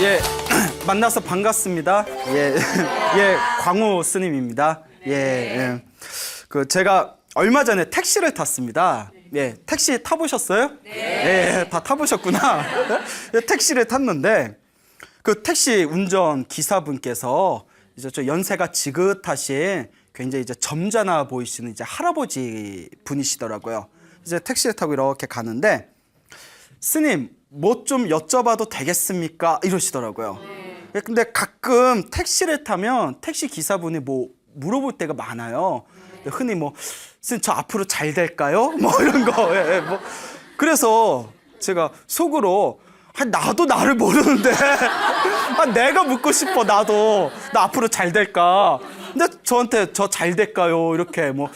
예, 만나서 반갑습니다. 예, 예, 광우 스님입니다. 예. 제가 얼마 전에 택시를 탔습니다. 예, 택시 타보셨어요? 네. 예, 다 타보셨구나. 택시를 탔는데, 그 택시 운전 기사분께서 이제 저 연세가 지긋하신 굉장히 이제 점잖아 보이시는 이제 할아버지 분이시더라고요. 이제 택시를 타고 이렇게 가는데, 스님, 뭐 좀 여쭤봐도 되겠습니까? 이러시더라고요. 근데 가끔 택시를 타면 택시 기사분이 뭐 물어볼 때가 많아요. 흔히 뭐, 스님, 저 앞으로 잘 될까요? 뭐 이런 거. 예, 뭐. 그래서 제가 속으로, 나도 나를 모르는데, 내가 묻고 싶어, 나도. 나 앞으로 잘 될까? 근데 저한테 저 잘 될까요? 이렇게 뭐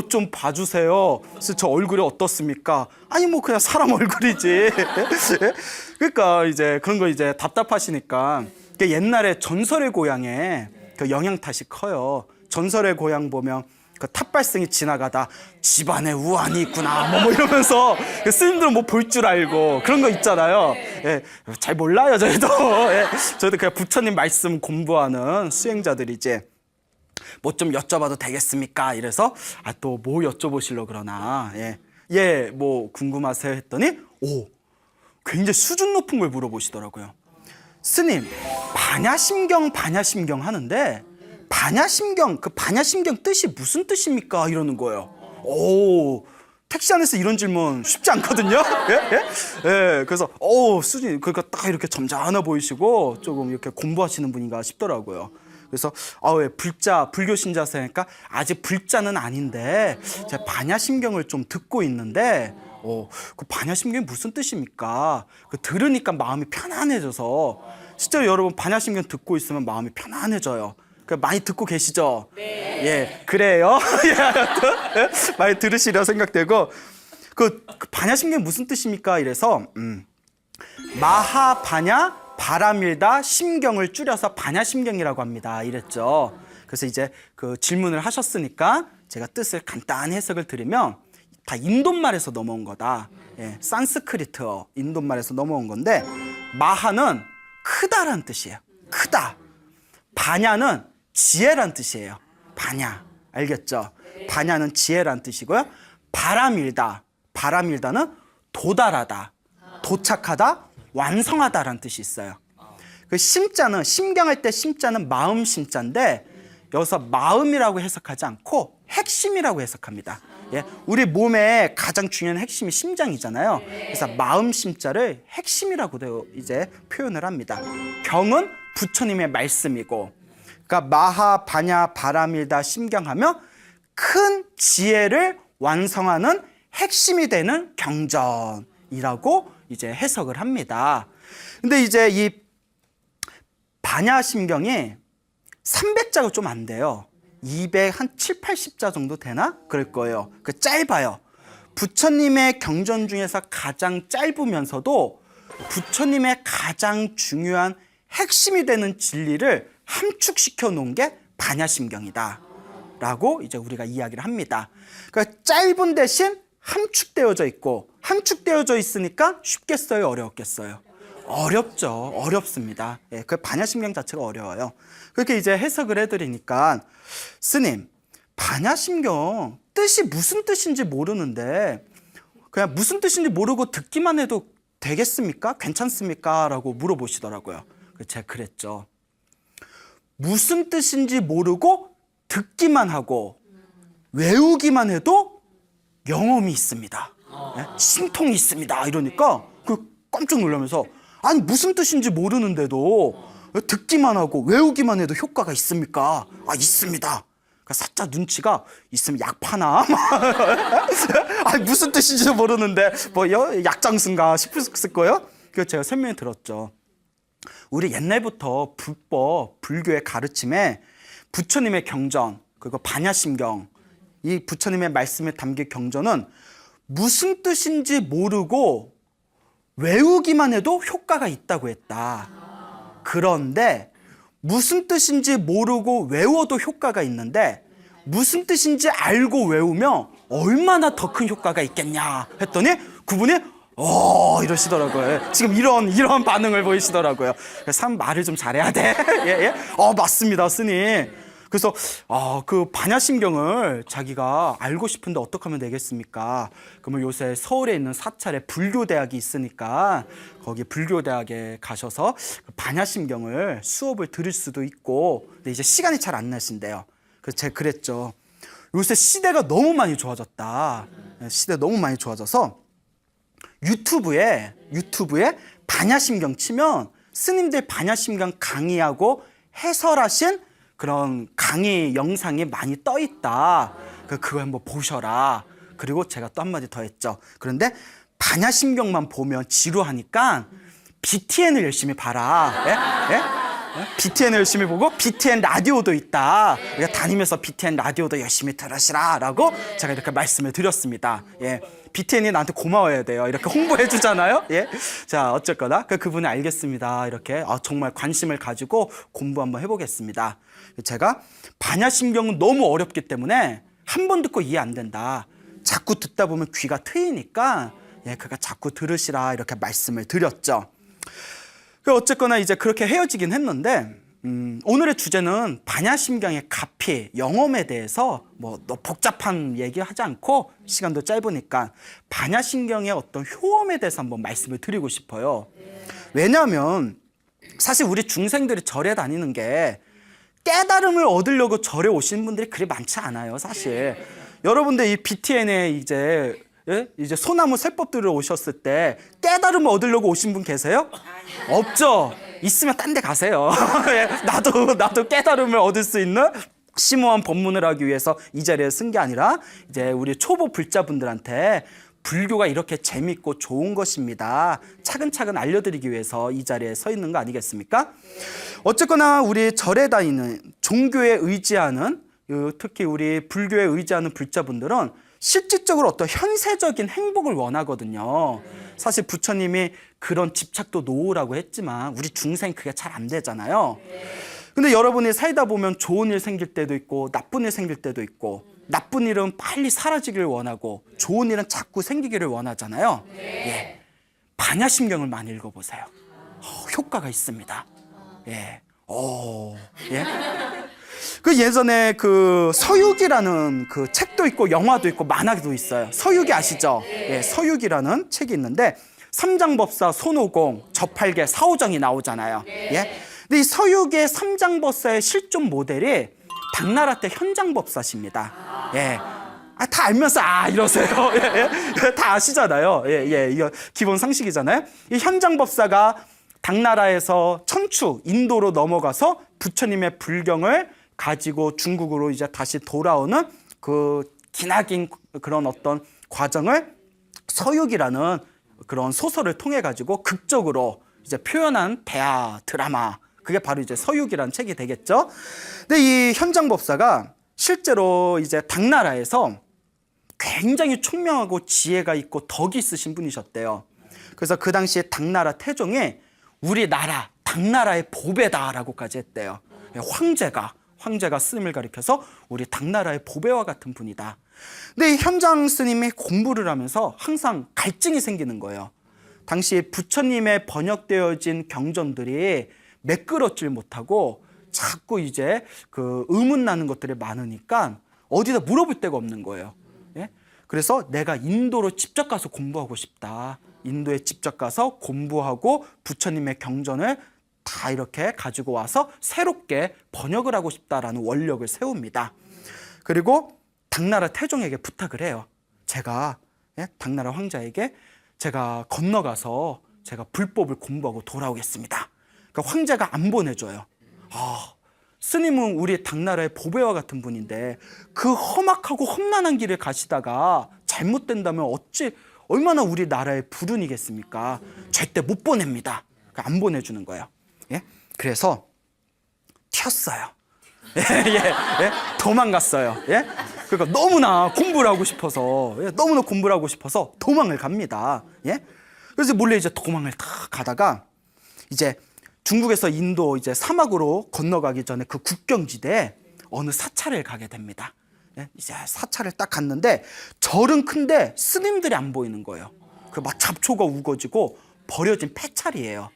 좀 봐주세요. 그래서 저 얼굴이 어떻습니까? 아니 뭐 그냥 사람 얼굴이지. 그러니까 이제 그런 거 이제 답답하시니까 옛날에 전설의 고향에 그 영향 탓이 커요. 전설의 고향 보면 그 탑발승이 지나가다 집안에 우환이 있구나 뭐 이러면서 스님들은 뭐 볼 줄 알고 그런 거 있잖아요. 예, 잘 몰라요 저희도. 예, 저희도 그냥 부처님 말씀 공부하는 수행자들이지. 뭐 좀 여쭤봐도 되겠습니까? 이래서 또 뭐 여쭤보시려고 그러나 예, 뭐 궁금하세요 했더니 굉장히 수준 높은 걸 물어보시더라고요. 스님, 반야심경 하는데 반야심경, 그 반야심경 뜻이 무슨 뜻입니까? 이러는 거예요. 택시 안에서 이런 질문 쉽지 않거든요. 예, 그래서 수진 그러니까 딱 이렇게 점잖아 보이시고 조금 이렇게 공부하시는 분인가 싶더라고요. 그래서 왜 불교 신자세니까 아직 불자는 아닌데 제가 반야심경을 좀 듣고 있는데 그 반야심경이 무슨 뜻입니까? 그 들으니까 마음이 편안해져서 실제로 여러분 반야심경 듣고 있으면 마음이 편안해져요. 많이 듣고 계시죠? 네. 예, 그래요. 많이 들으시려 생각되고 그 반야심경이 무슨 뜻입니까? 이래서 마하반야 바람일다 심경을 줄여서 반야심경이라고 합니다. 이랬죠. 그래서 이제 그 질문을 하셨으니까 제가 뜻을 간단히 해석을 드리면 다 인도말에서 넘어온 거다. 예, 산스크리트어 인도말에서 넘어온 건데 마하는 크다란 뜻이에요. 크다. 반야는 지혜란 뜻이에요. 반야. 알겠죠? 반야는 지혜란 뜻이고요. 바람일다는 도달하다, 도착하다, 완성하다라는 뜻이 있어요. 그 심자는 심경할 때 심자는 마음 심자인데 여기서 마음이라고 해석하지 않고 핵심이라고 해석합니다. 예, 우리 몸의 가장 중요한 핵심이 심장이잖아요. 그래서 마음 심자를 핵심이라고 이제 표현을 합니다. 경은 부처님의 말씀이고, 그러니까 마하 반야 바람일다 심경하며 큰 지혜를 완성하는 핵심이 되는 경전이라고 이제 해석을 합니다. 근데 이제 이 반야심경이 300자가 좀 안 돼요. 207, 80자 정도 되나? 그럴 거예요. 짧아요. 부처님의 경전 중에서 가장 짧으면서도 부처님의 가장 중요한 핵심이 되는 진리를 함축시켜 놓은 게 반야심경이다 라고 이제 우리가 이야기를 합니다. 그러니까 짧은 대신 함축되어져 있고, 함축되어져 있으니까 쉽겠어요? 어렵겠어요? 어렵죠. 어렵습니다. 예, 그 반야심경 자체가 어려워요. 그렇게 이제 해석을 해드리니까 스님, 반야심경 뜻이 무슨 뜻인지 모르는데 그냥 무슨 뜻인지 모르고 듣기만 해도 되겠습니까? 괜찮습니까? 라고 물어보시더라고요. 제가 그랬죠. 무슨 뜻인지 모르고 듣기만 하고 외우기만 해도 영험이 있습니다. 네? 신통이 있습니다. 이러니까 깜짝 놀라면서 아니 무슨 뜻인지 모르는데도 듣기만 하고 외우기만 해도 효과가 있습니까? 있습니다. 그러니까 살짝 눈치가 있으면 약 파나? 아니 무슨 뜻인지도 모르는데 뭐 약장수인가 싶었을 거예요. 그래서 제가 설명을 들었죠. 우리 옛날부터 불교의 가르침에 부처님의 경전, 그리고 반야심경, 이 부처님의 말씀에 담긴 경전은 무슨 뜻인지 모르고 외우기만 해도 효과가 있다고 했다. 그런데 무슨 뜻인지 모르고 외워도 효과가 있는데 무슨 뜻인지 알고 외우면 얼마나 더 큰 효과가 있겠냐 했더니 그분이 이러시더라고요. 지금 이런 반응을 보이시더라고요. 참 말을 좀 잘해야 돼. 예. 맞습니다, 스님. 그래서 그 반야심경을 자기가 알고 싶은데 어떻게 하면 되겠습니까? 그러면 요새 서울에 있는 사찰에 불교대학이 있으니까 거기 불교대학에 가셔서 반야심경을 수업을 들을 수도 있고, 근데 이제 시간이 잘 안 나신대요. 그래서 제가 그랬죠. 요새 시대가 너무 많이 좋아졌다. 시대 너무 많이 좋아져서 유튜브에 반야심경 치면 스님들 반야심경 강의하고 해설하신 그런 강의 영상이 많이 떠 있다. 그거 한번 보셔라. 그리고 제가 또 한마디 더 했죠. 그런데 반야심경만 보면 지루하니까 BTN을 열심히 봐라. 예? BTN을 열심히 보고 BTN 라디오도 있다. 우리가 다니면서 BTN 라디오도 열심히 들으시라 라고 제가 이렇게 말씀을 드렸습니다. 예. BTN이 나한테 고마워야 돼요. 이렇게 홍보해 주잖아요. 예. 자, 어쨌거나 그분이 알겠습니다. 이렇게 정말 관심을 가지고 공부 한번 해보겠습니다. 제가 반야심경은 너무 어렵기 때문에 한 번 듣고 이해 안 된다. 자꾸 듣다 보면 귀가 트이니까 그가 자꾸 들으시라 이렇게 말씀을 드렸죠. 어쨌거나 이제 그렇게 헤어지긴 했는데 오늘의 주제는 반야심경의 가피, 영험에 대해서 뭐 복잡한 얘기하지 않고 시간도 짧으니까 반야심경의 어떤 효험에 대해서 한번 말씀을 드리고 싶어요. 왜냐하면 사실 우리 중생들이 절에 다니는 게 깨달음을 얻으려고 절에 오시는 분들이 그리 많지 않아요, 사실. 여러분들 이 BTN에 이제 소나무 세법들을 오셨을 때 깨달음을 얻으려고 오신 분 계세요? 없죠? 있으면 딴 데 가세요. 나도 깨달음을 얻을 수 있는 심오한 법문을 하기 위해서 이 자리에 쓴 게 아니라 이제 우리 초보 불자분들한테 불교가 이렇게 재밌고 좋은 것입니다. 차근차근 알려드리기 위해서 이 자리에 서 있는 거 아니겠습니까? 어쨌거나 우리 절에 다니는 종교에 의지하는 특히 우리 불교에 의지하는 불자분들은 실질적으로 어떤 현세적인 행복을 원하거든요. 사실 부처님이 그런 집착도 놓으라고 했지만 우리 중생 그게 잘 안 되잖아요. 근데 여러분이 살다 보면 좋은 일 생길 때도 있고 나쁜 일 생길 때도 있고 나쁜 일은 빨리 사라지기를 원하고 좋은 일은 자꾸 생기기를 원하잖아요. 예. 반야심경을 많이 읽어보세요. 효과가 있습니다. 예. 예. 그 예전에 그 서유기라는 그 책도 있고 영화도 있고 만화도 있어요. 서유기 아시죠? 예, 서유기라는 책이 있는데 삼장법사 손오공, 저팔계, 사오정이 나오잖아요. 예. 근데 이 서유기의 삼장법사의 실존 모델이 당나라 때 현장법사십니다. 예. 다 알면서 이러세요. 예. 다 아시잖아요. 예. 이거 기본 상식이잖아요. 이 현장법사가 당나라에서 천추 인도로 넘어가서 부처님의 불경을 가지고 중국으로 이제 다시 돌아오는 그 기나긴 그런 어떤 과정을 서유기라는 그런 소설을 통해 가지고 극적으로 이제 표현한 대화 드라마, 그게 바로 이제 서유기라는 책이 되겠죠. 근데 이 현장법사가 실제로 이제 당나라에서 굉장히 총명하고 지혜가 있고 덕이 있으신 분이셨대요. 그래서 그 당시에 당나라 태종이 우리나라 당나라의 보배다라고까지 했대요. 황제가 스님을 가리켜서 우리 당나라의 보배와 같은 분이다. 근데 이 현장 스님이 공부를 하면서 항상 갈증이 생기는 거예요. 당시 부처님의 번역되어진 경전들이 매끄럽질 못하고 자꾸 이제 그 의문나는 것들이 많으니까 어디다 물어볼 데가 없는 거예요. 예? 그래서 내가 인도로 직접 가서 공부하고 싶다. 인도에 직접 가서 공부하고 부처님의 경전을 다 이렇게 가지고 와서 새롭게 번역을 하고 싶다라는 원력을 세웁니다. 그리고 당나라 태종에게 부탁을 해요. 제가 당나라 황자에게 제가 건너가서 제가 불법을 공부하고 돌아오겠습니다. 그러니까 황제가 안 보내줘요. 스님은 우리 당나라의 보배와 같은 분인데 그 험악하고 험난한 길을 가시다가 잘못된다면 얼마나 우리나라의 불운이겠습니까? 절대 못 보냅니다. 그러니까 안 보내주는 거예요. 예? 그래서 튀었어요. 도망갔어요. 예? 그러니까 너무나 공부를 하고 싶어서 도망을 갑니다. 예? 그래서 몰래 이제 도망을 딱 가다가 이제 중국에서 인도 이제 사막으로 건너가기 전에 그 국경지대에 어느 사찰을 가게 됩니다. 예? 이제 사찰을 딱 갔는데 절은 큰데 스님들이 안 보이는 거예요. 그 막 잡초가 우거지고 버려진 폐찰이에요.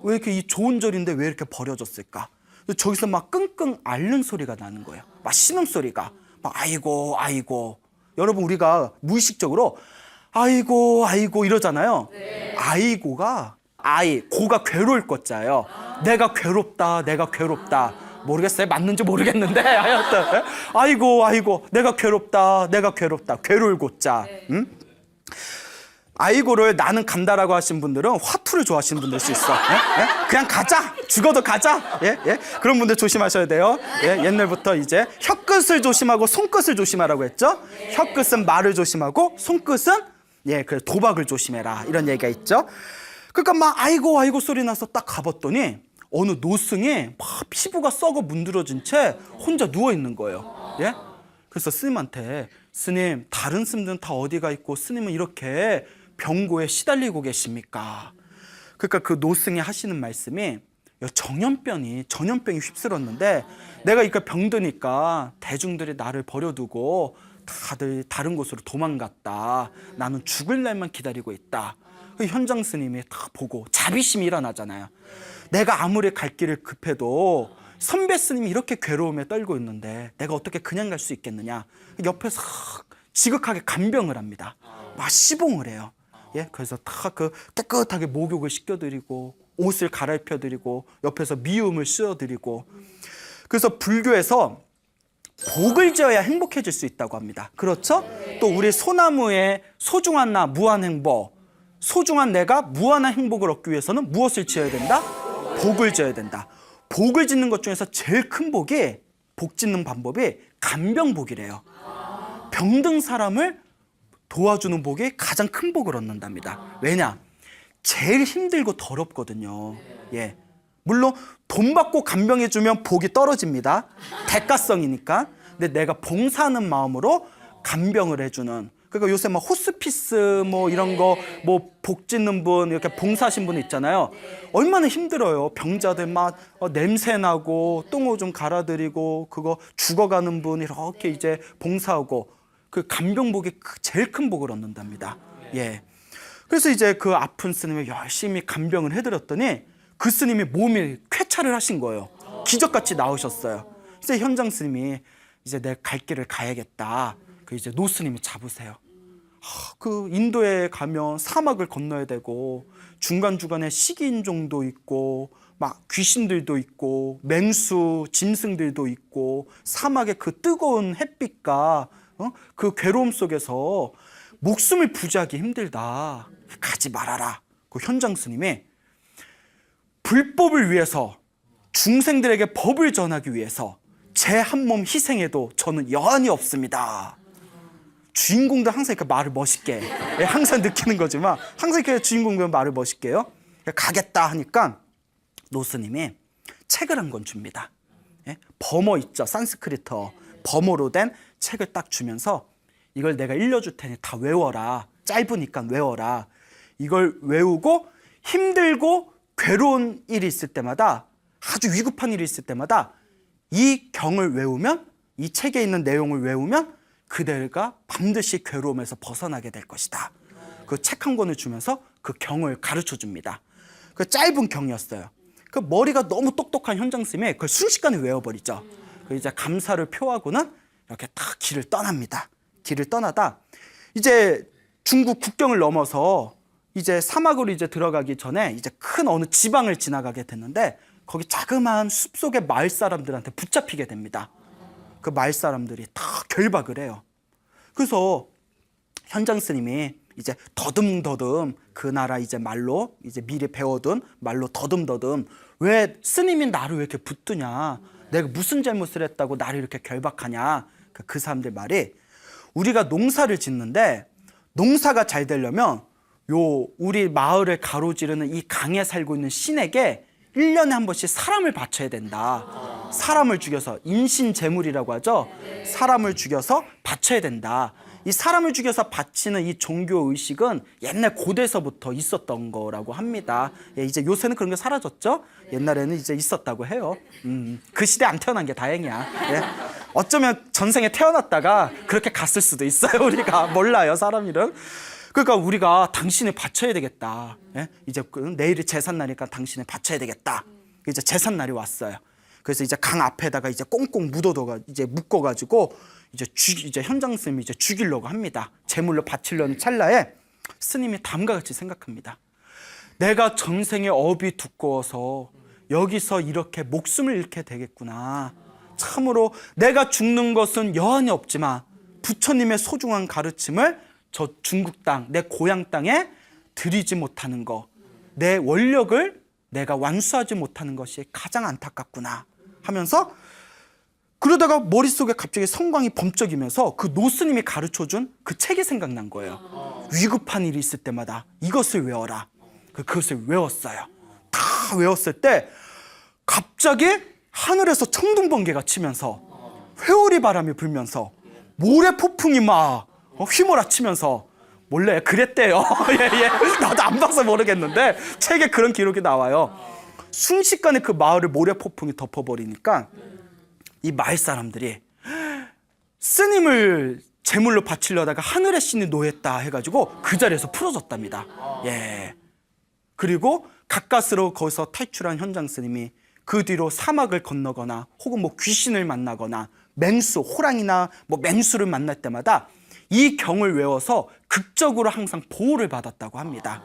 왜 이렇게 이 좋은 절인데 왜 이렇게 버려졌을까? 저기서 막 끙끙 앓는 소리가 나는 거예요. 막 신음소리가. 막 아이고 아이고. 여러분 우리가 무의식적으로 아이고 아이고 이러잖아요. 네. 아이고가 고가 괴로울 것자예요. 내가 괴롭다 내가 괴롭다. 모르겠어요. 맞는지 모르겠는데 하여튼 아이고 아이고 내가 괴롭다 내가 괴롭다. 괴로울 고자. 응? 아이고를 나는 간다라고 하신 분들은 화투를 좋아하시는 분들 수 있어. 예? 예? 그냥 가자. 죽어도 가자. 예? 예? 그런 분들 조심하셔야 돼요. 예? 옛날부터 이제 혀끝을 조심하고 손끝을 조심하라고 했죠. 혀끝은 말을 조심하고 손끝은 그 도박을 조심해라. 이런 얘기가 있죠. 그러니까 막 아이고 아이고 소리 나서 딱 가봤더니 어느 노승이 막 피부가 썩어 문드러진 채 혼자 누워 있는 거예요. 예? 그래서 스님한테 스님 다른 스님들은 다 어디가 있고 스님은 이렇게 병고에 시달리고 계십니까? 그러니까 그 노승이 하시는 말씀이 전염병이 휩쓸었는데 내가 이렇게 병드니까 대중들이 나를 버려두고 다들 다른 곳으로 도망갔다. 나는 죽을 날만 기다리고 있다. 그 현장 스님이 다 보고 자비심이 일어나잖아요. 내가 아무리 갈 길을 급해도 선배 스님이 이렇게 괴로움에 떨고 있는데 내가 어떻게 그냥 갈 수 있겠느냐. 옆에서 지극하게 간병을 합니다. 막 시봉을 해요. 예, 그래서 다 그 깨끗하게 목욕을 시켜드리고 옷을 갈아입혀드리고 옆에서 미음을 씌워드리고. 그래서 불교에서 복을 지어야 행복해질 수 있다고 합니다. 그렇죠? 또 우리 소나무의 소중한 나 무한행복, 소중한 내가 무한한 행복을 얻기 위해서는 무엇을 지어야 된다? 복을 지어야 된다. 복을 짓는 것 중에서 제일 큰 복이, 복 짓는 방법이 간병복이래요. 병든 사람을 도와주는 복이 가장 큰 복을 얻는답니다. 왜냐? 제일 힘들고 더럽거든요. 예. 물론 돈 받고 간병해주면 복이 떨어집니다. 대가성이니까. 근데 내가 봉사하는 마음으로 간병을 해주는. 그러니까 요새 막 호스피스 뭐 이런 거 뭐 복 짓는 분 이렇게 봉사하신 분 있잖아요. 얼마나 힘들어요. 병자들 막 냄새 나고 똥오줌 갈아드리고 그거 죽어가는 분 이렇게 이제 봉사하고 그 간병복이 제일 큰 복을 얻는답니다. 예. 그래서 이제 그 아픈 스님이 열심히 간병을 해드렸더니 그 스님이 몸이 쾌차를 하신 거예요. 기적같이 나으셨어요. 그래서 현장 스님이 이제 내 갈 길을 가야겠다. 그 이제 노 스님이 잡으세요. 그 인도에 가면 사막을 건너야 되고 중간중간에 식이인종도 있고 막 귀신들도 있고 맹수, 짐승들도 있고 사막의 그 뜨거운 햇빛과 그 괴로움 속에서 목숨을 부지하기 힘들다. 가지 말아라. 그 현장 스님이 불법을 위해서 중생들에게 법을 전하기 위해서 제 한 몸 희생해도 저는 여한이 없습니다. 주인공도 항상 이렇게 말을 멋있게 항상 느끼는 거지만 항상 이렇게 주인공도 말을 멋있게 해요. 가겠다 하니까 노스님이 책을 한 권 줍니다. 범어 있죠. 산스크리트어. 범어로 된 책을 딱 주면서 이걸 내가 일러줄 테니 다 외워라. 짧으니까 외워라. 이걸 외우고 힘들고 괴로운 일이 있을 때마다 아주 위급한 일이 있을 때마다 이 경을 외우면 이 책에 있는 내용을 외우면 그대가 반드시 괴로움에서 벗어나게 될 것이다. 그 책 한 권을 주면서 그 경을 가르쳐 줍니다. 그 짧은 경이었어요. 그 머리가 너무 똑똑한 현장 스님이 그걸 순식간에 외워버리죠. 그 이제 감사를 표하고는 이렇게 딱 길을 떠납니다. 길을 떠나다 이제 중국 국경을 넘어서 이제 사막으로 이제 들어가기 전에 이제 큰 어느 지방을 지나가게 됐는데 거기 자그마한 숲속의 마을 사람들한테 붙잡히게 됩니다. 그 마을 사람들이 다 결박을 해요. 그래서 현장 스님이 이제 더듬더듬 그 나라 이제 말로 이제 미리 배워둔 말로 더듬더듬 왜 스님이 나를 왜 이렇게 붙드냐? 내가 무슨 잘못을 했다고 나를 이렇게 결박하냐? 그 사람들 말이 우리가 농사를 짓는데 농사가 잘 되려면 요 우리 마을을 가로지르는 이 강에 살고 있는 신에게 1년에 한 번씩 사람을 바쳐야 된다. 사람을 죽여서 인신제물이라고 하죠. 사람을 죽여서 바쳐야 된다. 이 사람을 죽여서 바치는 이 종교 의식은 옛날 고대에서부터 있었던 거라고 합니다. 예, 이제 요새는 그런 게 사라졌죠. 옛날에는 이제 있었다고 해요. 그 시대 안 태어난 게 다행이야. 예. 어쩌면 전생에 태어났다가 그렇게 갔을 수도 있어요. 우리가 몰라요, 사람 이름. 그러니까 우리가 당신을 바쳐야 되겠다. 예? 이제 내일이 제삿날이니까 당신을 바쳐야 되겠다. 이제 제삿날이 왔어요. 그래서 이제 강 앞에다가 이제 꽁꽁 묻어둬가 이제 묶어가지고 이제 현장 스님이 이제 죽이려고 합니다. 제물로 바치려는 찰나에 스님이 다음과 같이 생각합니다. 내가 전생에 업이 두꺼워서 여기서 이렇게 목숨을 잃게 되겠구나. 참으로 내가 죽는 것은 여한이 없지만 부처님의 소중한 가르침을 저 중국 땅, 내 고향 땅에 드리지 못하는 거, 내 원력을 내가 완수하지 못하는 것이 가장 안타깝구나 하면서, 그러다가 머릿속에 갑자기 성광이 범쩍이면서 그 노스님이 가르쳐준 그 책이 생각난 거예요. 위급한 일이 있을 때마다 이것을 외워라. 그것을 외웠어요. 다 외웠을 때 갑자기 하늘에서 천둥번개가 치면서 회오리 바람이 불면서 모래 폭풍이 막 휘몰아치면서, 몰래 그랬대요. 예. 나도 안 봐서 모르겠는데 책에 그런 기록이 나와요. 순식간에 그 마을을 모래 폭풍이 덮어버리니까 이 마을 사람들이 스님을 제물로 바치려다가 하늘의 신이 노했다 해가지고 그 자리에서 풀어졌답니다. 예. 그리고 가까스로 거기서 탈출한 현장 스님이 그 뒤로 사막을 건너거나 혹은 뭐 귀신을 만나거나 맹수, 호랑이나 뭐 맹수를 만날 때마다 이 경을 외워서 극적으로 항상 보호를 받았다고 합니다.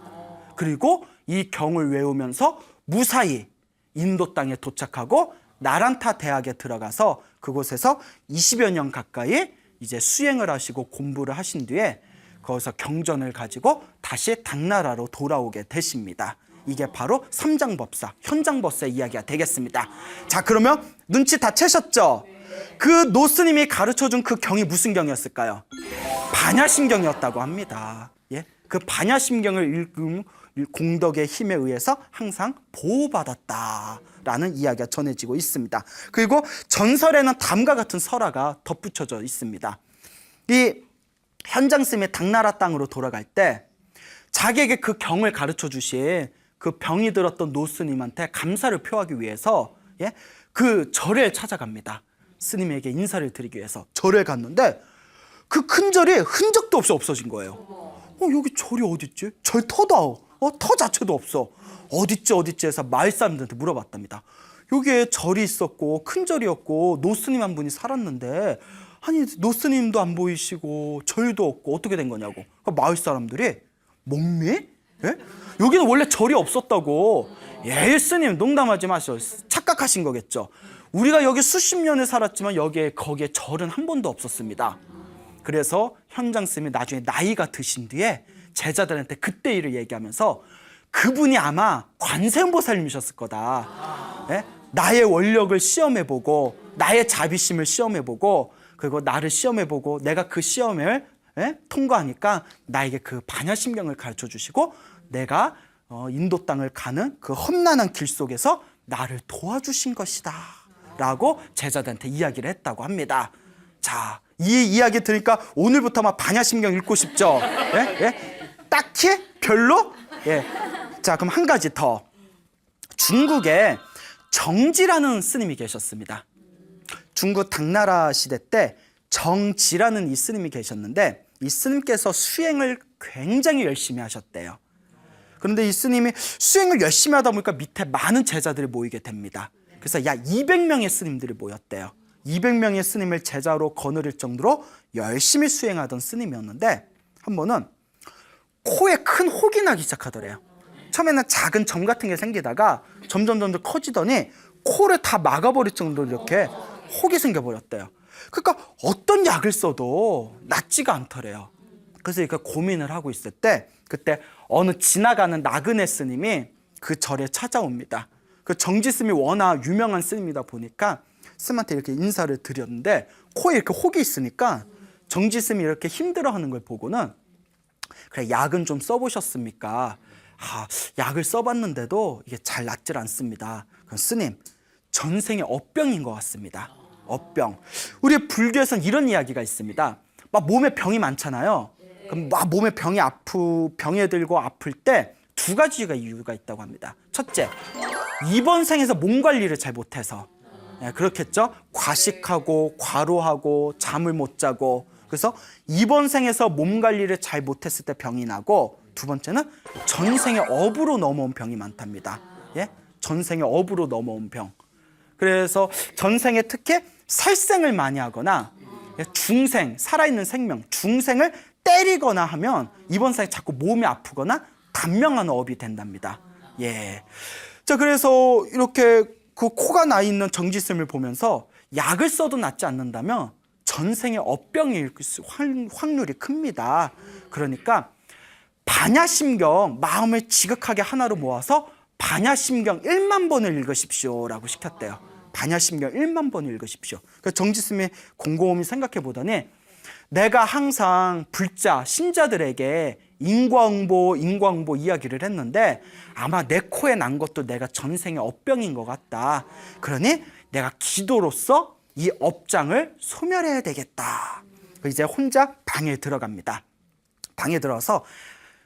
그리고 이 경을 외우면서 무사히 인도 땅에 도착하고 나란타 대학에 들어가서 그곳에서 20여 년 가까이 이제 수행을 하시고 공부를 하신 뒤에 거기서 경전을 가지고 다시 당나라로 돌아오게 되십니다. 이게 바로 삼장법사, 현장법사의 이야기가 되겠습니다. 자, 그러면 눈치 다 채셨죠? 그 노스님이 가르쳐준 그 경이 무슨 경이었을까요? 반야심경이었다고 합니다. 예? 그 반야심경을 읽은 공덕의 힘에 의해서 항상 보호받았다라는 이야기가 전해지고 있습니다. 그리고 전설에는 다음과 같은 설화가 덧붙여져 있습니다. 이 현장스님이 당나라 땅으로 돌아갈 때 자기에게 그 경을 가르쳐 주신 그 병이 들었던 노스님한테 감사를 표하기 위해서, 예? 그 절에 찾아갑니다. 스님에게 인사를 드리기 위해서 절에 갔는데 그 큰 절이 흔적도 없이 없어진 거예요. 여기 절이 어딨지? 절터다. 터 자체도 없어. 어딨지 해서 마을 사람들한테 물어봤답니다. 여기에 절이 있었고 큰 절이었고 노스님 한 분이 살았는데, 아니 노스님도 안 보이시고 절도 없고 어떻게 된 거냐고. 마을 사람들이 목미? 예? 여기는 원래 절이 없었다고. 예, 스님 농담하지 마시오. 착각하신 거겠죠. 우리가 여기 수십 년을 살았지만 거기에 절은 한 번도 없었습니다. 그래서 현장스님이 나중에 나이가 드신 뒤에 제자들한테 그때 일을 얘기하면서 그분이 아마 관세음보살님이셨을 거다. 예? 나의 원력을 시험해보고 나의 자비심을 시험해보고 그리고 나를 시험해보고 내가 그 시험을 통과하니까 나에게 그 반야심경을 가르쳐주시고 내가 인도 땅을 가는 그 험난한 길 속에서 나를 도와주신 것이다 라고 제자들한테 이야기를 했다고 합니다. 자, 이 이야기 들으니까 오늘부터 막 반야심경 읽고 싶죠? 예? 딱히? 별로? 예. 자, 그럼 한 가지 더. 중국에 정지라는 스님이 계셨습니다. 중국 당나라 시대 때 정지라는 이 스님이 계셨는데 이 스님께서 수행을 굉장히 열심히 하셨대요. 그런데 이 스님이 수행을 열심히 하다 보니까 밑에 많은 제자들이 모이게 됩니다. 그래서 약 200명의 스님들이 모였대요. 200명의 스님을 제자로 거느릴 정도로 열심히 수행하던 스님이었는데 한 번은 코에 큰 혹이 나기 시작하더래요. 처음에는 작은 점 같은 게 생기다가 점점 커지더니 코를 다 막아버릴 정도로 이렇게 혹이 생겨버렸대요. 그러니까 어떤 약을 써도 낫지가 않더래요. 그래서 이렇게 고민을 하고 있을 때 그때 어느 지나가는 나그네 스님이 그 절에 찾아옵니다. 그 정지 스님이 워낙 유명한 스님이다 보니까 스님한테 이렇게 인사를 드렸는데 코에 이렇게 혹이 있으니까 정지 스님이 이렇게 힘들어하는 걸 보고는 그래, 약은 좀 써보셨습니까? 약을 써봤는데도 이게 잘 낫질 않습니다. 그럼 스님, 전생에 업병인 것 같습니다. 업병. 우리 불교에서는 이런 이야기가 있습니다. 막 몸에 병이 많잖아요. 그럼 막 몸에 병에 들고 아플 때 두 가지가 이유가 있다고 합니다. 첫째, 이번 생에서 몸 관리를 잘 못해서. 네, 그렇겠죠? 과식하고 과로하고 잠을 못 자고 그래서 이번 생에서 몸 관리를 잘 못했을 때 병이 나고, 두 번째는 전생에 업으로 넘어온 병이 많답니다. 예? 전생에 업으로 넘어온 병. 그래서 전생에 특히 살생을 많이 하거나 중생, 살아있는 생명, 중생을 때리거나 하면 이번 생에 자꾸 몸이 아프거나 단명한 업이 된답니다. 예. 자, 그래서 이렇게 그 코가 나 있는 정지스님을 보면서 약을 써도 낫지 않는다면 전생에 업병일 확률이 큽니다. 그러니까 반야심경, 마음을 지극하게 하나로 모아서 반야심경 1만 번을 읽으십시오라고 시켰대요. 반야심경 1만 번을 읽으십시오. 그러니까 정지스님이 곰곰이 생각해 보더니 내가 항상 불자, 신자들에게 인과응보 이야기를 했는데 아마 내 코에 난 것도 내가 전생의 업병인 것 같다. 그러니 내가 기도로서 이 업장을 소멸해야 되겠다. 이제 혼자 방에 들어갑니다. 방에 들어서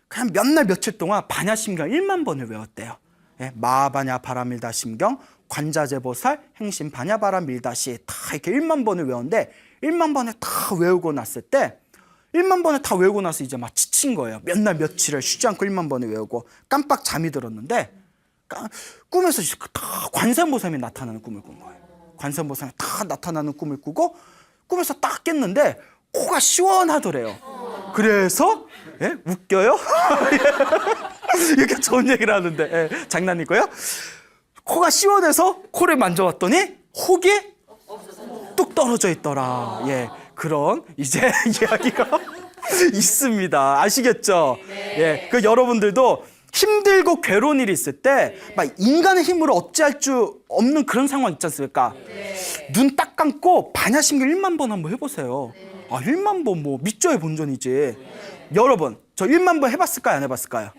그냥 몇 날 며칠 동안 반야심경 1만 번을 외웠대요. 예, 마하바냐 바라밀다심경, 관자재보살, 행심 바냐바라밀다시 다 이렇게 1만 번을 외웠는데 1만 번을 다 외우고 났을 때 1만 번을 다 외우고 나서 이제 막 지친 거예요. 몇 날 며칠을 쉬지 않고 1만 번을 외우고 깜빡 잠이 들었는데 꿈에서 다 관세음보살이 나타나는 꿈을 꾼 거예요. 관세음보살이 다 나타나는 꿈을 꾸고 꿈에서 딱 깼는데 코가 시원하더래요. 그래서 예? 웃겨요? 이렇게 좋은 얘기를 하는데 예, 장난이고요. 코가 시원해서 코를 만져봤더니 혹이 뚝 떨어져 있더라. 예, 그런 이제 이야기가 있습니다. 아시겠죠? 예, 그 여러분들도 힘들고 괴로운 일이 있을 때 막 인간의 힘으로 어찌할 줄 없는 그런 상황 있지 않습니까? 눈 딱 감고 반야심경 1만 번 한번 해보세요. 아, 1만 번 뭐 밑져야 본전이지. 여러분, 저 1만 번 해봤을까요? 안 해봤을까요?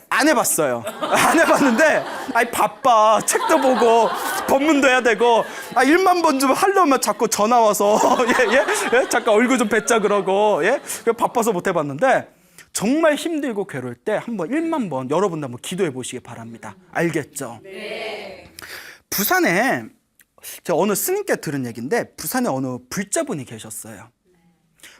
안 해봤어요. 안 해봤는데, 아이, 바빠. 책도 보고, 법문도 해야 되고, 1만 번 좀 하려면 자꾸 전화 와서, 예? 잠깐 얼굴 좀 뵙자 그러고, 예? 바빠서 못 해봤는데, 정말 힘들고 괴로울 때 한번 1만 번 여러분도 한번 기도해 보시기 바랍니다. 알겠죠? 네. 부산에, 제가 어느 스님께 들은 얘기인데, 부산에 어느 불자분이 계셨어요.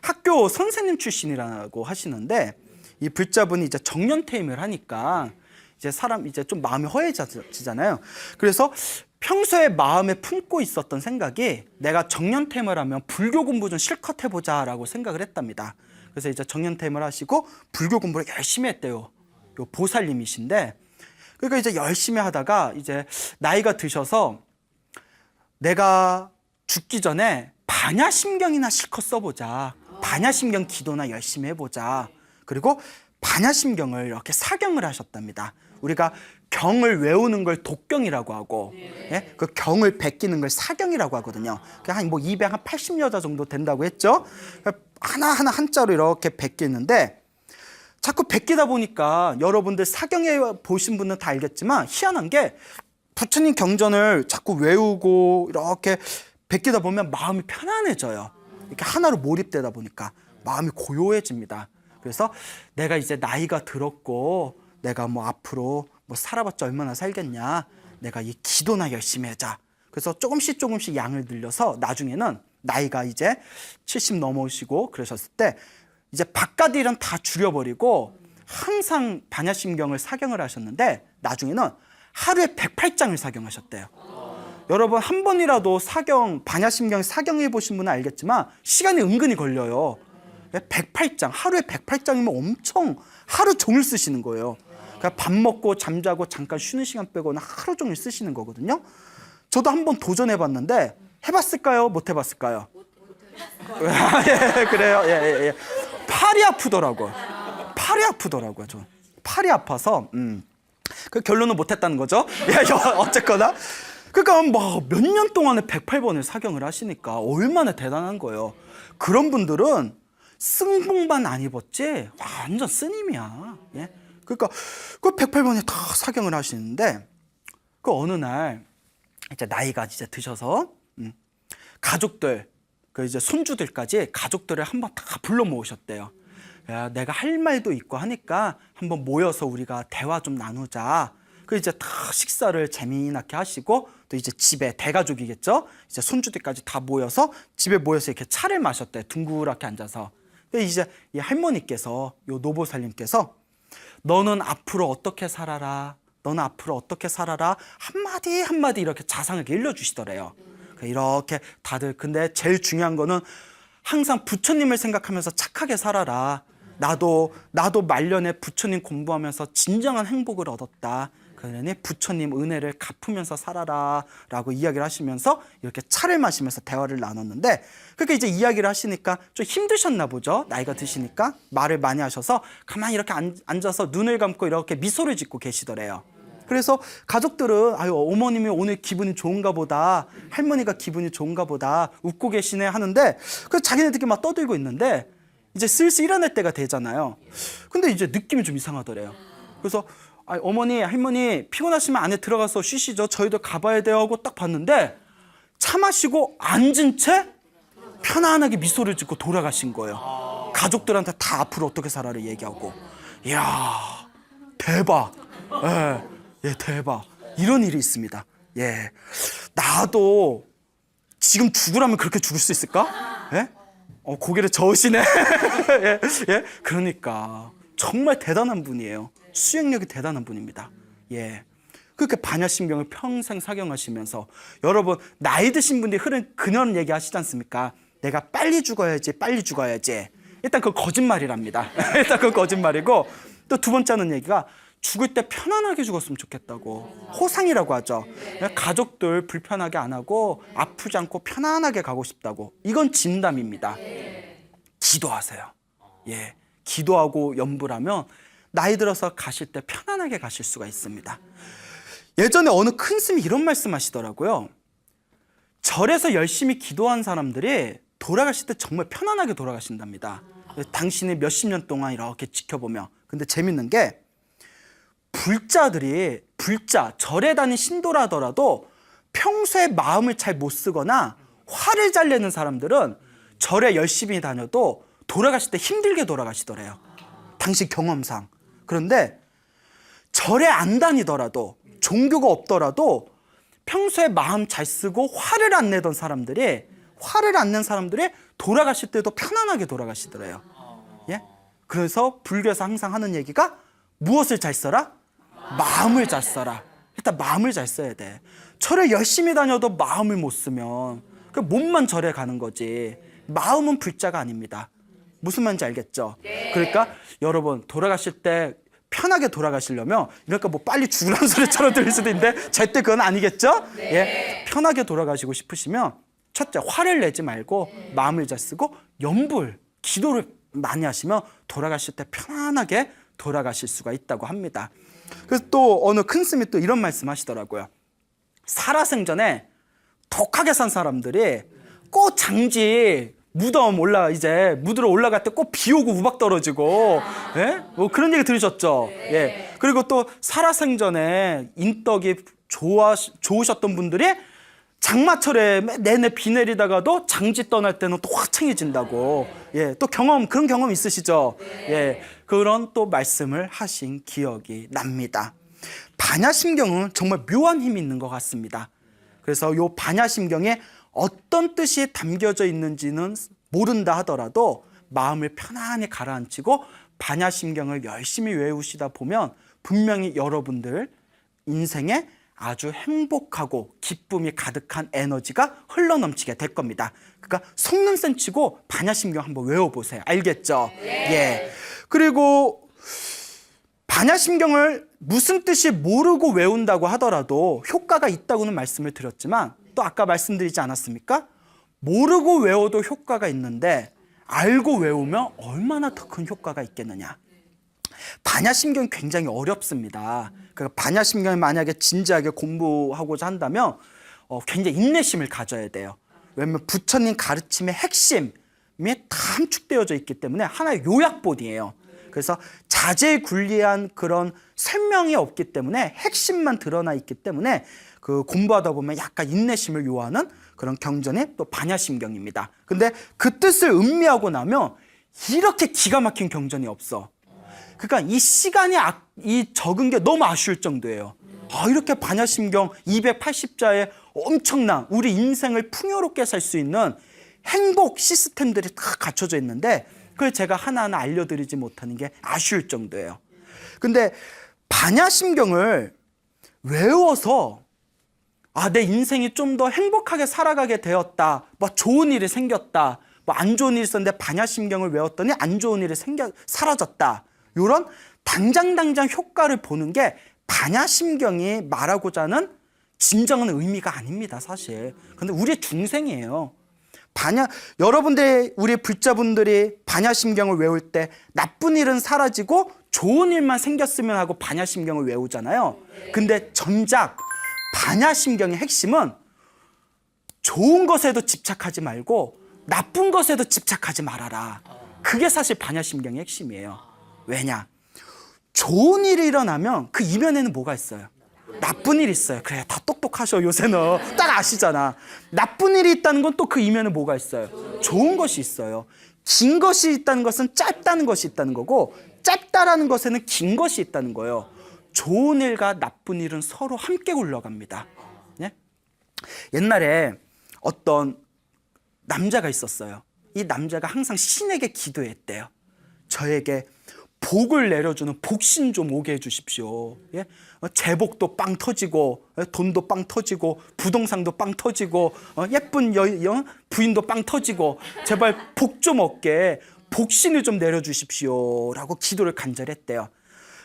학교 선생님 출신이라고 하시는데, 이 불자분이 이제 정년퇴임을 하니까 이제 사람 이제 좀 마음이 허해지잖아요. 그래서 평소에 마음에 품고 있었던 생각이 내가 정년퇴임을 하면 불교 공부 좀 실컷 해보자라고 생각을 했답니다. 그래서 이제 정년퇴임을 하시고 불교 공부를 열심히 했대요. 요 보살님이신데, 그러니까 이제 열심히 하다가 이제 나이가 드셔서 내가 죽기 전에 반야심경이나 실컷 써보자. 반야심경 기도나 열심히 해보자. 그리고 반야심경을 이렇게 사경을 하셨답니다. 우리가 경을 외우는 걸 독경이라고 하고, 예? 그 경을 베끼는 걸 사경이라고 하거든요. 한 뭐 280여자 정도 된다고 했죠. 하나하나 한자로 이렇게 베끼는데, 자꾸 베끼다 보니까 여러분들 사경에 보신 분은 다 알겠지만 희한한 게 부처님 경전을 자꾸 외우고 이렇게 베끼다 보면 마음이 편안해져요. 이렇게 하나로 몰입되다 보니까 마음이 고요해집니다. 그래서 내가 이제 나이가 들었고 내가 뭐 앞으로 뭐 살아봤자 얼마나 살겠냐, 내가 이 기도나 열심히 하자. 그래서 조금씩 양을 늘려서 나중에는 나이가 이제 70 넘으시고 그러셨을 때 이제 바깥 일은 다 줄여버리고 항상 반야심경을 사경을 하셨는데 나중에는 하루에 108장을 사경하셨대요. 여러분 한 번이라도 반야심경 사경해 보신 분은 알겠지만 시간이 은근히 걸려요. 108장, 하루에 108장이면 엄청 하루 종일 쓰시는 거예요. 그러니까 밥 먹고 잠자고 잠깐 쉬는 시간 빼고는 하루 종일 쓰시는 거거든요. 저도 한번 도전해봤는데 해봤을까요? 못 해봤을까요? 예, 그래요. 예. 팔이 아프더라고요. 저 팔이 아파서 그 결론은 못했다는 거죠. 예, 어쨌거나 그러니까 뭐 몇 년 동안에 108번을 사경을 하시니까 얼마나 대단한 거예요. 그런 분들은 승복만 안 입었지 완전 스님이야. 예? 그러니까 그 108번에 다 사경을 하시는데 그 어느 날 이제 나이가 이제 드셔서 가족들 그 이제 손주들까지 가족들을 한번 다 불러 모으셨대요. 야, 내가 할 말도 있고 하니까 한번 모여서 우리가 대화 좀 나누자. 그 이제 다 식사를 재미나게 하시고 또 이제 집에 대가족이겠죠. 이제 손주들까지 다 모여서 집에 모여서 이렇게 차를 마셨대. 둥그렇게 앉아서. 근데 이제 이 할머니께서, 요 노보살님께서 너는 앞으로 어떻게 살아라. 너는 앞으로 어떻게 살아라. 한마디 한마디 이렇게 자상하게 일러주시더래요. 이렇게 다들. 근데 제일 중요한 거는 항상 부처님을 생각하면서 착하게 살아라. 나도 말년에 부처님 공부하면서 진정한 행복을 얻었다. 그러니 부처님 은혜를 갚으면서 살아라 라고 이야기를 하시면서 이렇게 차를 마시면서 대화를 나눴는데, 그렇게 이제 이야기를 하시니까 좀 힘드셨나 보죠. 나이가 드시니까 말을 많이 하셔서 가만히 이렇게 앉아서 눈을 감고 이렇게 미소를 짓고 계시더래요. 그래서 가족들은 아유, 어머님이 오늘 기분이 좋은가 보다, 할머니가 기분이 좋은가 보다, 웃고 계시네 하는데, 그 자기네들끼리 막 떠들고 있는데 이제 슬슬 일어날 때가 되잖아요. 근데 이제 느낌이 좀 이상하더래요. 그래서 어머니, 할머니 피곤하시면 안에 들어가서 쉬시죠. 저희도 가봐야 돼요 하고 딱 봤는데 차 마시고 앉은 채 편안하게 미소를 짓고 돌아가신 거예요. 가족들한테 다 앞으로 어떻게 살아를 얘기하고. 이야, 대박. 예, 대박. 이런 일이 있습니다. 예, 나도 지금 죽으라면 그렇게 죽을 수 있을까? 예? 고개를 저으시네. 예, 예, 그러니까 정말 대단한 분이에요. 수행력이 대단한 분입니다. 예, 그렇게 반야심경을 평생 사경하시면서, 여러분 나이 드신 분들이 흐른 그런 얘기 하시지 않습니까? 내가 빨리 죽어야지, 빨리 죽어야지. 일단 그거 거짓말이랍니다. 일단 그거 거짓말이고, 또 두 번째 하는 얘기가 죽을 때 편안하게 죽었으면 좋겠다고. 호상이라고 하죠. 가족들 불편하게 안 하고 아프지 않고 편안하게 가고 싶다고. 이건 진담입니다. 기도하세요. 예, 기도하고 염불하면 나이 들어서 가실 때 편안하게 가실 수가 있습니다. 예전에 어느 큰 스님이 이런 말씀하시더라고요. 절에서 열심히 기도한 사람들이 돌아가실 때 정말 편안하게 돌아가신답니다. 당신이 몇십 년 동안 이렇게 지켜보면. 근데 재밌는 게 불자들이, 절에 다닌 신도라더라도 평소에 마음을 잘 못 쓰거나 화를 잘 내는 사람들은 절에 열심히 다녀도 돌아가실 때 힘들게 돌아가시더래요. 당시 경험상. 그런데 절에 안 다니더라도, 종교가 없더라도 평소에 마음 잘 쓰고 화를 안 내던 사람들이, 돌아가실 때도 편안하게 돌아가시더래요. 예? 그래서 불교에서 항상 하는 얘기가 무엇을 잘 써라? 마음을 잘 써라. 일단 마음을 잘 써야 돼. 절에 열심히 다녀도 마음을 못 쓰면 그 몸만 절에 가는 거지. 마음은 불자가 아닙니다. 무슨 말인지 알겠죠? 그러니까 여러분 돌아가실 때 편하게 돌아가시려면, 이러니까 뭐 빨리 죽으라는 소리처럼 들릴 수도 있는데 절대 그건 아니겠죠? 예, 편하게 돌아가시고 싶으시면 첫째, 화를 내지 말고 마음을 잘 쓰고 염불, 기도를 많이 하시면 돌아가실 때 편안하게 돌아가실 수가 있다고 합니다. 그래서 또 어느 큰 스님이 또 이런 말씀 하시더라고요. 살아생전에 독하게 산 사람들이 꼭 장지 무덤 무드로 올라갈 때 꼭 비 오고 우박 떨어지고, 예? 뭐 그런 얘기 들으셨죠? 예. 그리고 또 살아생전에 인덕이 좋으셨던 분들이 장마철에 내내 비 내리다가도 장지 떠날 때는 또 확창해진다고. 예, 또 그런 경험 있으시죠? 예, 그런 또 말씀을 하신 기억이 납니다. 반야심경은 정말 묘한 힘이 있는 것 같습니다. 그래서 요 반야심경에 어떤 뜻이 담겨져 있는지는 모른다 하더라도 마음을 편안히 가라앉히고 반야심경을 열심히 외우시다 보면 분명히 여러분들 인생에 아주 행복하고 기쁨이 가득한 에너지가 흘러넘치게 될 겁니다. 그러니까 속는 셈 치고 반야심경 한번 외워보세요. 알겠죠? 예. 그리고 반야심경을 무슨 뜻이 모르고 외운다고 하더라도 효과가 있다고는 말씀을 드렸지만, 또 아까 말씀드리지 않았습니까? 모르고 외워도 효과가 있는데 알고 외우면 얼마나 더 큰 효과가 있겠느냐. 반야심경이 굉장히 어렵습니다. 그러니까 반야심경을 만약에 진지하게 공부하고자 한다면 굉장히 인내심을 가져야 돼요. 왜냐하면 부처님 가르침의 핵심이 다 함축되어져 있기 때문에 하나의 요약본이에요. 그래서 자재굴리한 그런 설명이 없기 때문에 핵심만 드러나 있기 때문에 그 공부하다 보면 약간 인내심을 요하는 그런 경전이 또 반야심경입니다. 근데 그 뜻을 음미하고 나면 이렇게 기가 막힌 경전이 없어. 그러니까 이 시간이 이 적은 게 너무 아쉬울 정도예요. 이렇게 반야심경 280자에 엄청난 우리 인생을 풍요롭게 살 수 있는 행복 시스템들이 다 갖춰져 있는데 그걸 제가 하나하나 알려드리지 못하는 게 아쉬울 정도예요. 근데 반야심경을 외워서 내 인생이 좀 더 행복하게 살아가게 되었다, 뭐 좋은 일이 생겼다, 뭐 안 좋은 일이 있었는데 반야심경을 외웠더니 안 좋은 일이 사라졌다, 이런 당장 효과를 보는 게 반야심경이 말하고자 하는 진정한 의미가 아닙니다, 사실. 근데 우리의 중생이에요. 여러분들, 우리 불자분들이 반야심경을 외울 때 나쁜 일은 사라지고 좋은 일만 생겼으면 하고 반야심경을 외우잖아요. 근데 정작 반야심경의 핵심은 좋은 것에도 집착하지 말고 나쁜 것에도 집착하지 말아라. 그게 사실 반야심경의 핵심이에요. 왜냐? 좋은 일이 일어나면 그 이면에는 뭐가 있어요? 나쁜 일이 있어요. 그래, 다 똑똑하셔, 요새는. 딱 아시잖아. 나쁜 일이 있다는 건 또 그 이면에 뭐가 있어요? 좋은 것이 있어요. 긴 것이 있다는 것은 짧다는 것이 있다는 거고, 짧다라는 것에는 긴 것이 있다는 거예요. 좋은 일과 나쁜 일은 서로 함께 굴러갑니다. 예? 옛날에 어떤 남자가 있었어요. 이 남자가 항상 신에게 기도했대요. 저에게 복을 내려주는 복신 좀 오게 해주십시오. 예? 제복도 빵 터지고, 돈도 빵 터지고, 부동산도 빵 터지고, 예쁜 부인도 빵 터지고, 제발 복 좀 얻게 복신을 좀 내려주십시오 라고 기도를 간절했대요.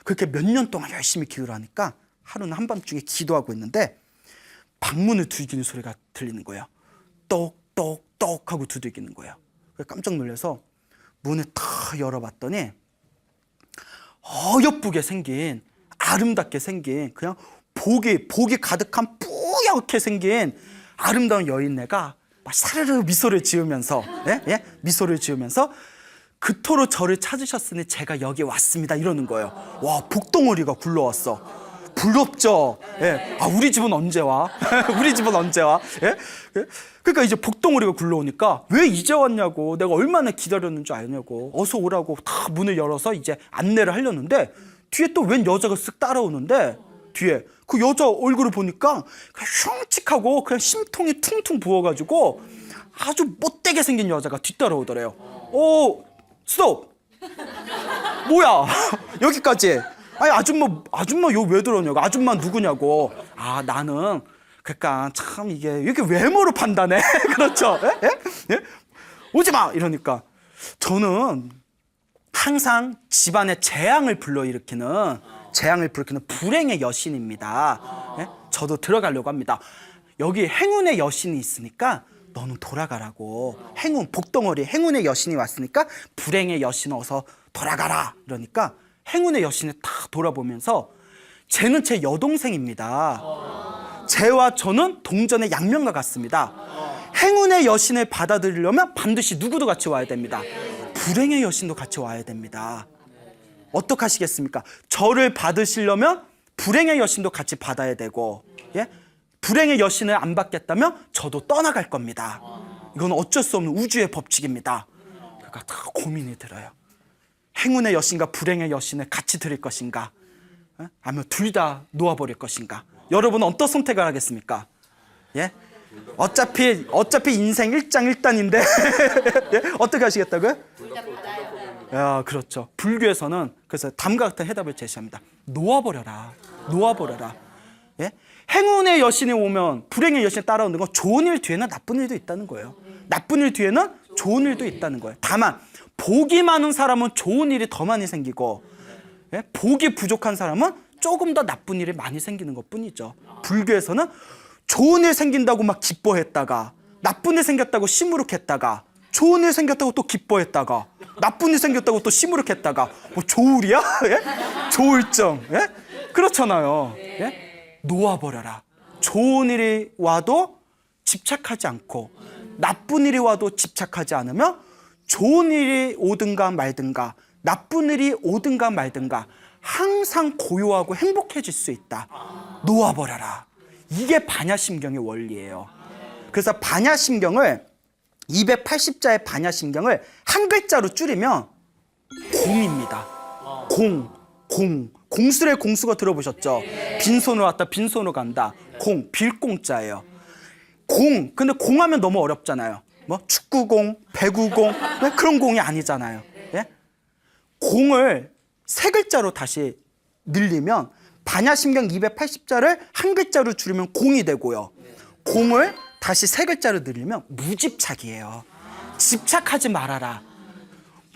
그렇게 몇 년 동안 열심히 기도를 하니까 하루는 한밤중에 기도하고 있는데 방문을 두드리는 소리가 들리는 거예요. 똑똑똑 하고 두들기는 거예요. 깜짝 놀라서 문을 탁 열어봤더니 어여쁘게 생긴, 아름답게 생긴, 그냥 복이 가득한 뿌옇게 생긴 아름다운 여인네가 막 사르르 미소를 지으면서, 미소를 지으면서 그토록 저를 찾으셨으니 제가 여기 왔습니다 이러는 거예요. 와, 복덩어리가 굴러왔어. 부럽죠? 예. 우리 집은 언제 와? 우리 집은 언제 와? 예? 그러니까 이제 복덩어리가 굴러오니까 왜 이제 왔냐고, 내가 얼마나 기다렸는 줄 아냐고, 어서 오라고 다 문을 열어서 이제 안내를 하려는데 뒤에 또 웬 여자가 쓱 따라오는데 뒤에 그 여자 얼굴을 보니까 그냥 흉측하고 그냥 심통이 퉁퉁 부어가지고 아주 못되게 생긴 여자가 뒤따라오더래요. 스톱! 뭐야? 여기까지. 아줌마 여기 왜 들어오냐고. 아줌마 누구냐고. 나는 그러니까 참 이게 이렇게 외모로 판단해. 그렇죠? 예? 오지 마! 이러니까 저는 항상 집안에 재앙을 불러일으키는 불행의 여신입니다. 예? 저도 들어가려고 합니다. 여기 행운의 여신이 있으니까 너는 돌아가라고. 복덩어리 행운의 여신이 왔으니까 불행의 여신 어서 돌아가라. 이러니까 행운의 여신을 딱 돌아보면서 쟤는 제 여동생입니다. 쟤와 저는 동전의 양면과 같습니다. 행운의 여신을 받아들이려면 반드시 누구도 같이 와야 됩니다. 불행의 여신도 같이 와야 됩니다. 어떻게 하시겠습니까? 저를 받으시려면 불행의 여신도 같이 받아야 되고, 예? 불행의 여신을 안 받겠다면 저도 떠나갈 겁니다. 이건 어쩔 수 없는 우주의 법칙입니다. 그러니까 다 고민이 들어요. 행운의 여신과 불행의 여신을 같이 드릴 것인가? 아니면 둘 다 놓아버릴 것인가? 여러분은 어떤 선택을 하겠습니까? 예? 어차피 인생 일장일단인데 예? 어떻게 하시겠다고요? 둘 다 받아요. 야, 그렇죠. 불교에서는 그래서 다음과 같은 해답을 제시합니다. 놓아버려라. 예? 행운의 여신이 오면 불행의 여신이 따라오는 건 좋은 일 뒤에는 나쁜 일도 있다는 거예요. 나쁜 일 뒤에는 좋은 일도 있다는 거예요. 다만 복이 많은 사람은 좋은 일이 더 많이 생기고, 예? 복이 부족한 사람은 조금 더 나쁜 일이 많이 생기는 것뿐이죠. 불교에서는 좋은 일 생긴다고 막 기뻐했다가, 나쁜 일 생겼다고 시무룩했다가, 좋은 일 생겼다고 또 기뻐했다가, 나쁜 일 생겼다고 또 시무룩했다가, 뭐 조울이야? 예? 조울증. 예? 그렇잖아요. 예? 놓아버려라. 좋은 일이 와도 집착하지 않고 나쁜 일이 와도 집착하지 않으면 좋은 일이 오든가 말든가 나쁜 일이 오든가 말든가 항상 고요하고 행복해질 수 있다. 놓아버려라. 이게 반야심경의 원리예요. 그래서 반야심경을 280자의 반야심경을 한 글자로 줄이면 공입니다. 공술의 공수가 들어보셨죠? 빈손으로 왔다 빈손으로 간다. 빌공자예요. 근데 공하면 너무 어렵잖아요. 뭐 축구공, 배구공, 그런 공이 아니잖아요. 예? 공을 세 글자로 다시 늘리면 반야심경 280자를 한 글자로 줄이면 공이 되고요. 공을 다시 세 글자로 늘리면 무집착이에요. 집착하지 말아라.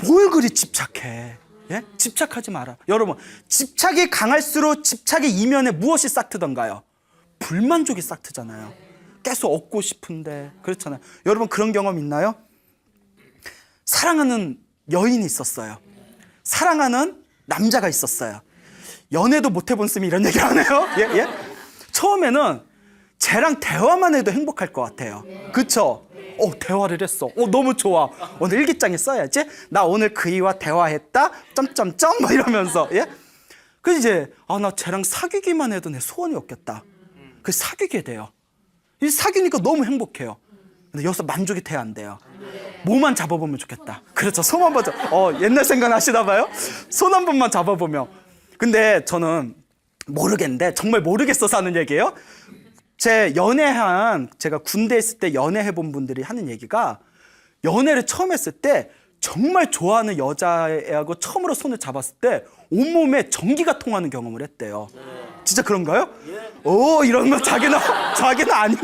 뭘 그리 집착해? 예? 집착하지 마라. 여러분, 집착이 강할수록 집착의 이면에 무엇이 싹트던가요? 불만족이 싹트잖아요. 계속 얻고 싶은데 그렇잖아요. 여러분 그런 경험 있나요? 사랑하는 여인이 있었어요. 사랑하는 남자가 있었어요. 연애도 못 해본 씀이 이런 얘기 안 해요? 예? 예? 처음에는 쟤랑 대화만 해도 행복할 것 같아요. 그쵸? 대화를 했어. 너무 좋아. 오늘 일기장에 써야지. 나 오늘 그이와 대화했다. 점점점 뭐 이러면서. 예? 그래서 이제 나 쟤랑 사귀기만 해도 내 소원이 없겠다. 그래서 사귀게 돼요. 이 사귀니까 너무 행복해요. 근데 여기서 만족이 돼야 안 돼요. 뭐만 잡아보면 좋겠다. 그렇죠. 손 한 번 옛날 생각 나시나 봐요? 손 한 번만 잡아보면. 근데 저는 모르겠는데 정말 모르겠어서 하는 얘기예요. 제가 군대에 있을 때 연애해본 분들이 하는 얘기가 연애를 처음 했을 때 정말 좋아하는 여자애하고 처음으로 손을 잡았을 때 온몸에 전기가 통하는 경험을 했대요. 진짜 그런가요? 이런 거 자기는 아닌,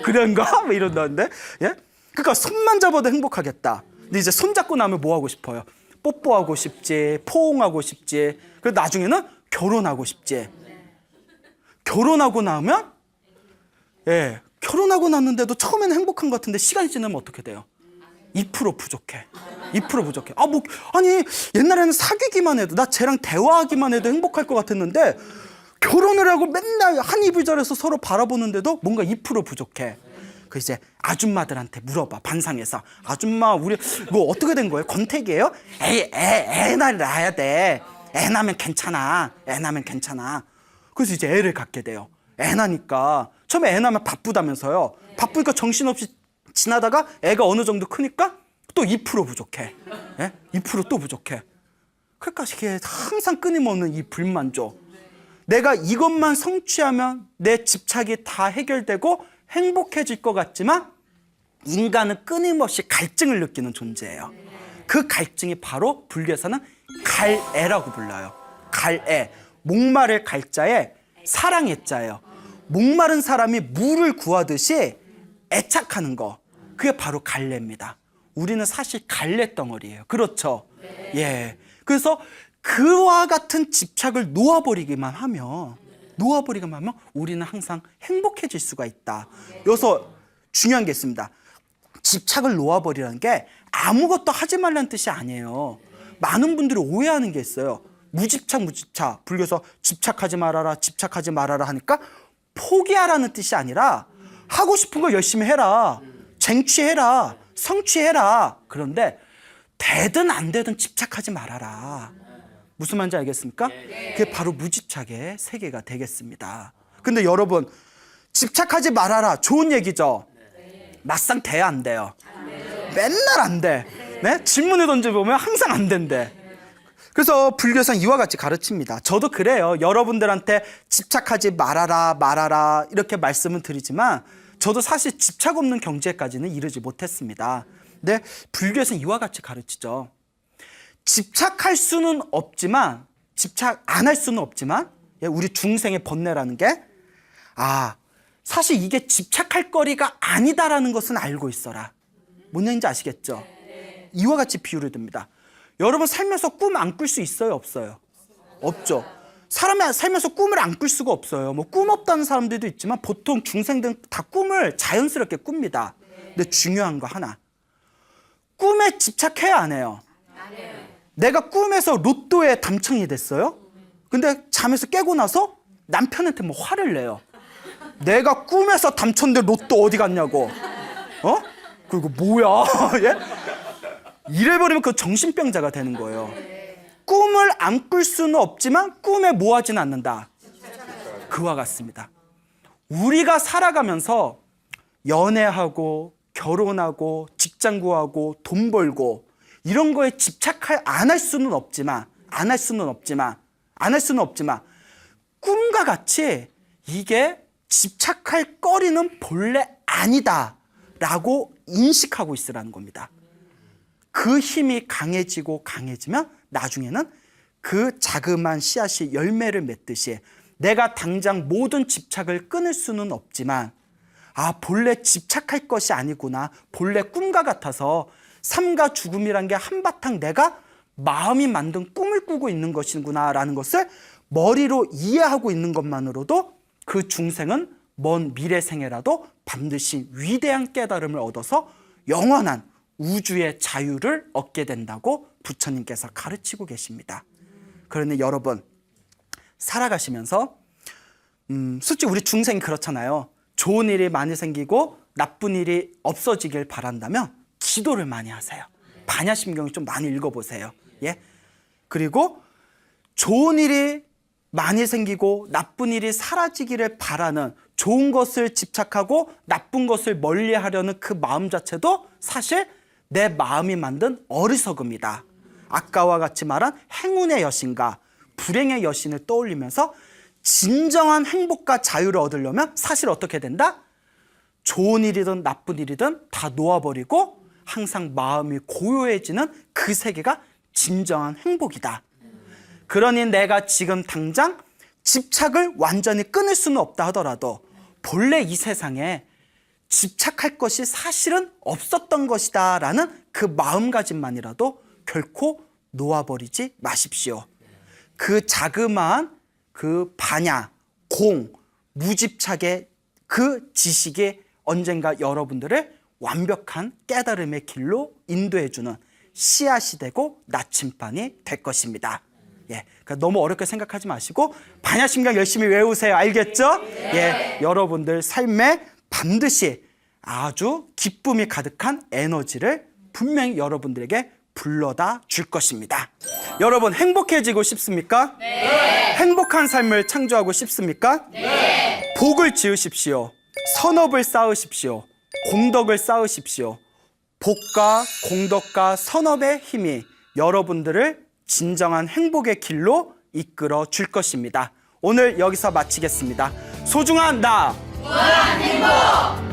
그런가? 뭐 이런다는데. 예? 그러니까 손만 잡아도 행복하겠다. 근데 이제 손 잡고 나면 뭐 하고 싶어요? 뽀뽀하고 싶지, 포옹하고 싶지. 그리고 나중에는 결혼하고 싶지. 결혼하고 나면, 결혼하고 났는데도 처음에는 행복한 것 같은데 시간이 지나면 어떻게 돼요? 2% 부족해. 2% 부족해. 아니, 옛날에는 사귀기만 해도, 나 쟤랑 대화하기만 해도 행복할 것 같았는데, 결혼을 하고 맨날 한 이불자리에서 서로 바라보는데도 뭔가 2% 부족해. 그 이제 아줌마들한테 물어봐. 반상에서. 아줌마, 우리 이거 어떻게 된 거예요? 권태기예요? 애 낳아야 돼. 애 낳으면 괜찮아. 그래서 이제 애를 갖게 돼요. 애 낳으니까 처음에 애 낳으면 바쁘다면서요. 바쁘니까 정신없이 지나다가 애가 어느 정도 크니까 또 2% 부족해. 2% 또 부족해. 그러니까 이게 항상 끊임없는 이 불만족. 내가 이것만 성취하면 내 집착이 다 해결되고 행복해질 것 같지만 인간은 끊임없이 갈증을 느끼는 존재예요. 그 갈증이 바로 불교에서는 갈애라고 불러요. 갈애. 목마를 갈자에 사랑의 자예요. 목마른 사람이 물을 구하듯이 애착하는 거. 그게 바로 갈래입니다. 우리는 사실 갈래 덩어리예요. 그렇죠? 예. 그래서 그와 같은 집착을 놓아버리기만 하면 우리는 항상 행복해질 수가 있다. 여기서 중요한 게 있습니다. 집착을 놓아버리라는 게 아무것도 하지 말라는 뜻이 아니에요. 많은 분들이 오해하는 게 있어요. 무집착. 불교에서 집착하지 말아라 하니까 포기하라는 뜻이 아니라 하고 싶은 거 열심히 해라. 쟁취해라. 성취해라. 그런데 되든 안 되든 집착하지 말아라. 무슨 말인지 알겠습니까? 그게 바로 무집착의 세계가 되겠습니다. 근데 여러분, 집착하지 말아라. 좋은 얘기죠? 막상 돼야 안 돼요? 맨날 안 돼. 네? 질문을 던져보면 항상 안 된대. 그래서 불교에서는 이와 같이 가르칩니다. 저도 그래요. 여러분들한테 집착하지 말아라 이렇게 말씀을 드리지만 저도 사실 집착 없는 경지에까지는 이르지 못했습니다. 근데 불교에서는 이와 같이 가르치죠. 집착할 수는 없지만, 집착 안 할 수는 없지만, 우리 중생의 번뇌라는 게, 사실 이게 집착할 거리가 아니다라는 것은 알고 있어라. 뭔 얘기인지 아시겠죠? 이와 같이 비유를 듭니다. 여러분 살면서 꿈 안 꿀 수 있어요, 없어요? 없죠. 사람이 살면서 꿈을 안 꿀 수가 없어요. 뭐 꿈 없다는 사람들도 있지만 보통 중생들은 다 꿈을 자연스럽게 꿉니다. 근데 중요한 거 하나. 꿈에 집착해야 안 해요? 내가 꿈에서 로또에 당첨이 됐어요? 근데 잠에서 깨고 나서 남편한테 뭐 화를 내요. 내가 꿈에서 당첨된 로또 어디 갔냐고. 그리고 뭐야? 예? 이래버리면 그 정신병자가 되는 거예요. 꿈을 안 꿀 수는 없지만 꿈에 뭐 하지는 않는다. 그와 같습니다. 우리가 살아가면서 연애하고 결혼하고 직장 구하고 돈 벌고 이런 거에 집착할 안 할 수는 없지만 안 할 수는 없지만 꿈과 같이 이게 집착할 거리는 본래 아니다라고 인식하고 있으라는 겁니다. 그 힘이 강해지고 강해지면 나중에는 그 자그마한 씨앗이 열매를 맺듯이 내가 당장 모든 집착을 끊을 수는 없지만 본래 집착할 것이 아니구나. 본래 꿈과 같아서 삶과 죽음이란 게 한바탕 내가 마음이 만든 꿈을 꾸고 있는 것이구나 라는 것을 머리로 이해하고 있는 것만으로도 그 중생은 먼 미래 생애라도 반드시 위대한 깨달음을 얻어서 영원한 우주의 자유를 얻게 된다고 부처님께서 가르치고 계십니다. 그러니 여러분 살아가시면서 솔직히 우리 중생이 그렇잖아요. 좋은 일이 많이 생기고 나쁜 일이 없어지길 바란다면 기도를 많이 하세요. 반야심경을 좀 많이 읽어보세요. 예? 그리고 좋은 일이 많이 생기고 나쁜 일이 사라지기를 바라는, 좋은 것을 집착하고 나쁜 것을 멀리하려는 그 마음 자체도 사실 내 마음이 만든 어리석음이다. 아까와 같이 말한 행운의 여신과 불행의 여신을 떠올리면서 진정한 행복과 자유를 얻으려면 사실 어떻게 된다? 좋은 일이든 나쁜 일이든 다 놓아버리고 항상 마음이 고요해지는 그 세계가 진정한 행복이다. 그러니 내가 지금 당장 집착을 완전히 끊을 수는 없다 하더라도 본래 이 세상에 집착할 것이 사실은 없었던 것이다 라는 그 마음가짐만이라도 결코 놓아버리지 마십시오. 그 자그마한 그 반야, 공, 무집착의 그 지식이 언젠가 여러분들을 완벽한 깨달음의 길로 인도해주는 씨앗이 되고 나침반이 될 것입니다. 예, 그러니까 너무 어렵게 생각하지 마시고 반야심경 열심히 외우세요. 알겠죠? 예, 여러분들 삶에 반드시 아주 기쁨이 가득한 에너지를 분명히 여러분들에게 불러다 줄 것입니다. 여러분 행복해지고 싶습니까? 네. 행복한 삶을 창조하고 싶습니까? 네. 복을 지으십시오. 선업을 쌓으십시오. 공덕을 쌓으십시오. 복과 공덕과 선업의 힘이 여러분들을 진정한 행복의 길로 이끌어 줄 것입니다. 오늘 여기서 마치겠습니다. 소중한 나, 무한 행복!